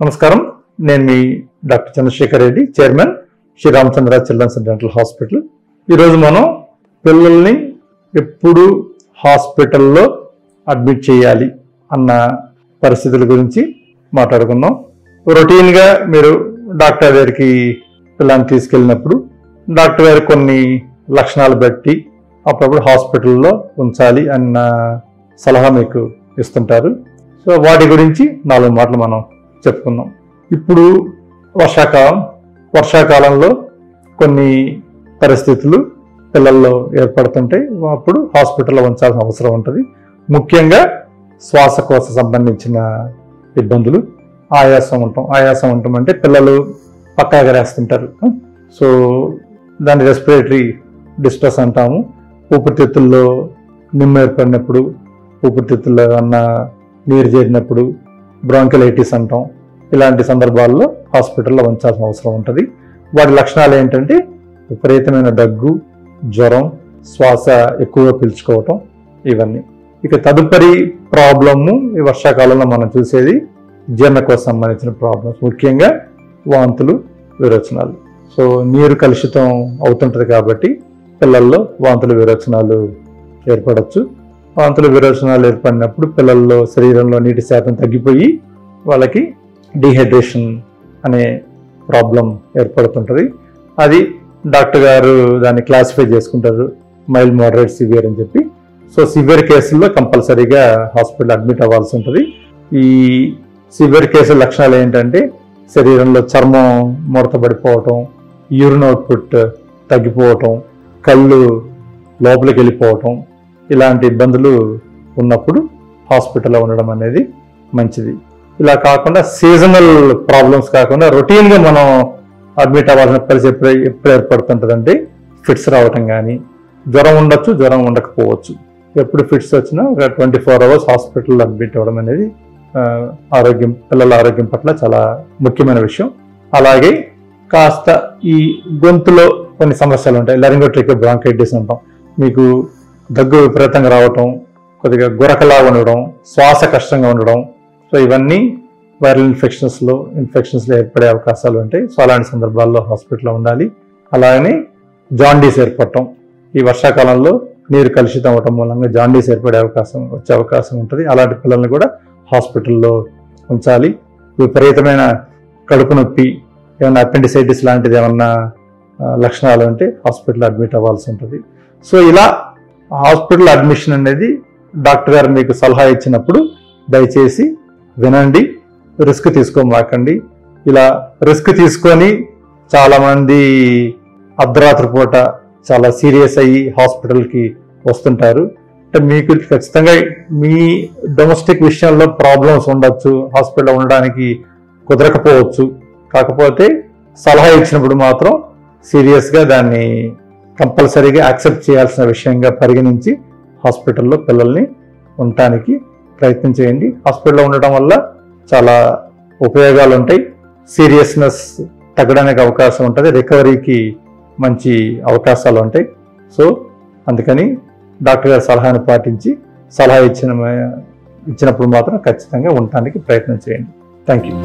నమస్కారం, నేను మీ doctor Chandrashekar Reddy, chairman Sri Ramachandra children's dental hospital. ఈరోజు మనం పిల్లల్ని ఎప్పుడు హాస్పిటల్లో అడ్మిట్ చేయాలి అన్న పరిస్థితుల గురించి మాట్లాడుకుందాం. రొటీన్గా మీరు డాక్టర్ దగ్గరికి పిల్లల్ని తీసుకెళ్ళినప్పుడు డాక్టర్ గారు కొన్ని లక్షణాలు బట్టి అప్పుడప్పుడు హాస్పిటల్లో ఉంచాలి అన్న సలహా మీకు ఇస్తుంటారు. సో వాటి గురించి 4 మాటలు మనం చెప్పుకుందాం. ఇప్పుడు వర్షాకాలంలో కొన్ని పరిస్థితులు పిల్లల్లో ఏర్పడుతుంటాయి. అప్పుడు హాస్పిటల్లో ఉంచాల్సిన అవసరం ఉంటుంది. ముఖ్యంగా శ్వాసకోశ సంబంధించిన ఇబ్బందులు, ఆయాసం ఉండటం అంటే పిల్లలు పక్కా ఎగరేస్తుంటారు. సో దాన్ని రెస్పిరేటరీ డిస్ట్రెస్ అంటాము. ఊపిరితిత్తుల్లో నిమ్మ ఏర్పడినప్పుడు, ఊపిరితిత్తుల్లో అన్న నీరు చేరినప్పుడు బ్రాంకలైటిస్ అంటాం. ఇలాంటి సందర్భాల్లో హాస్పిటల్లో ఉంచాల్సిన అవసరం ఉంటుంది. వాటి లక్షణాలు ఏంటంటే విపరీతమైన దగ్గు, జ్వరం, శ్వాస ఎక్కువగా పీల్చుకోవటం, ఇవన్నీ. ఇక తదుపరి ప్రాబ్లము ఈ వర్షాకాలంలో మనం చూసేది జీర్ణకోశ సంబంధించిన ప్రాబ్లమ్స్, ముఖ్యంగా వాంతులు, విరోచనాలు. సో నీరు కలుషితం అవుతుంటుంది కాబట్టి పిల్లల్లో వాంతులు, విరోచనాలు ఏర్పడవచ్చు. వాంతులు, విరోచనాలు ఏర్పడినప్పుడు పిల్లల్లో శరీరంలో నీటి శాతం తగ్గిపోయి వాళ్ళకి డీహైడ్రేషన్ అనే ప్రాబ్లం ఏర్పడుతుంటుంది. అది డాక్టర్ గారు దాన్ని క్లాసిఫై చేసుకుంటారు, మైల్డ్, మోడరేట్, సివియర్ అని చెప్పి. సో సివియర్ కేసుల్లో కంపల్సరీగా హాస్పిటల్ అడ్మిట్ అవ్వాల్సి ఉంటుంది. ఈ సివియర్ కేసుల లక్షణాలు ఏంటంటే శరీరంలో చర్మం ముడతబడిపోవటం, యూరిన్ అవుట్పుట్ తగ్గిపోవటం, కళ్ళు లోపలికి వెళ్ళిపోవటం, ఇలాంటి ఇబ్బందులు ఉన్నప్పుడు హాస్పిటల్లో ఉండడం అనేది మంచిది. ఇలా కాకుండా సీజనల్ ప్రాబ్లమ్స్ కాకుండా రొటీన్గా మనం అడ్మిట్ అవ్వాల్సిన పరిస్థితి ఎప్పుడు ఏర్పడుతుంటుందంటే ఫిట్స్ రావటం కానీ, జ్వరం ఉండొచ్చు, జ్వరం ఉండకపోవచ్చు. ఎప్పుడు ఫిట్స్ వచ్చినా ఒక 24 hours హాస్పిటల్లో అడ్మిట్ అవ్వడం అనేది పిల్లల ఆరోగ్యం పట్ల చాలా ముఖ్యమైన విషయం. అలాగే కాస్త ఈ గొంతులో కొన్ని సమస్యలు ఉంటాయి. లారింగోట్రిక్ బ్రాంకైటిస్ అంటాం. మీకు దగ్గు విపరీతంగా రావటం, కొద్దిగా గురకలా ఉండడం, శ్వాస కష్టంగా ఉండడం. సో ఇవన్నీ వైరల్ ఇన్ఫెక్షన్స్లో ఏర్పడే అవకాశాలు ఉంటాయి. సో అలాంటి సందర్భాల్లో హాస్పిటల్లో ఉండాలి. అలాగనే జాండీస్ ఏర్పడటం, ఈ వర్షాకాలంలో నీరు కలుషితం అవటం మూలంగా జాండీస్ వచ్చే అవకాశం ఉంటుంది. అలాంటి పిల్లల్ని కూడా హాస్పిటల్లో ఉంచాలి. విపరీతమైన కడుపు నొప్పి, ఏమైనా అపెండిసైటిస్ లాంటిది ఏమన్నా లక్షణాలు ఉంటే హాస్పిటల్ అడ్మిట్ అవ్వాల్సి ఉంటుంది. సో ఇలా హాస్పిటల్ అడ్మిషన్ అనేది డాక్టర్ గారు మీకు సలహా ఇచ్చినప్పుడు దయచేసి వినండి, రిస్క్ తీసుకోమాకండి. ఇలా రిస్క్ తీసుకొని చాలామంది అర్ధరాత్రి పూట చాలా సీరియస్ అయ్యి హాస్పిటల్కి వస్తుంటారు. అంటే మీకు ఖచ్చితంగా మీ డొమెస్టిక్ విషయంలో ప్రాబ్లమ్స్ ఉండొచ్చు, హాస్పిటల్లో ఉండడానికి కుదరకపోవచ్చు. కాకపోతే సలహా ఇచ్చినప్పుడు మాత్రం సీరియస్గా దాన్ని కంపల్సరీగా యాక్సెప్ట్ చేయాల్సిన విషయంగా పరిగణించి హాస్పిటల్లో పిల్లల్ని ఉండటానికి ప్రయత్నం చేయండి. హాస్పిటల్లో ఉండటం వల్ల చాలా ఉపయోగాలు ఉంటాయి. సీరియస్నెస్ తగ్గడానికి అవకాశం ఉంటుంది, రికవరీకి మంచి అవకాశాలు ఉంటాయి. సో అందుకని డాక్టర్ గారి సలహాను పాటించి సలహా ఇచ్చినప్పుడు మాత్రం ఖచ్చితంగా ఉండటానికి ప్రయత్నం చేయండి. Thank you.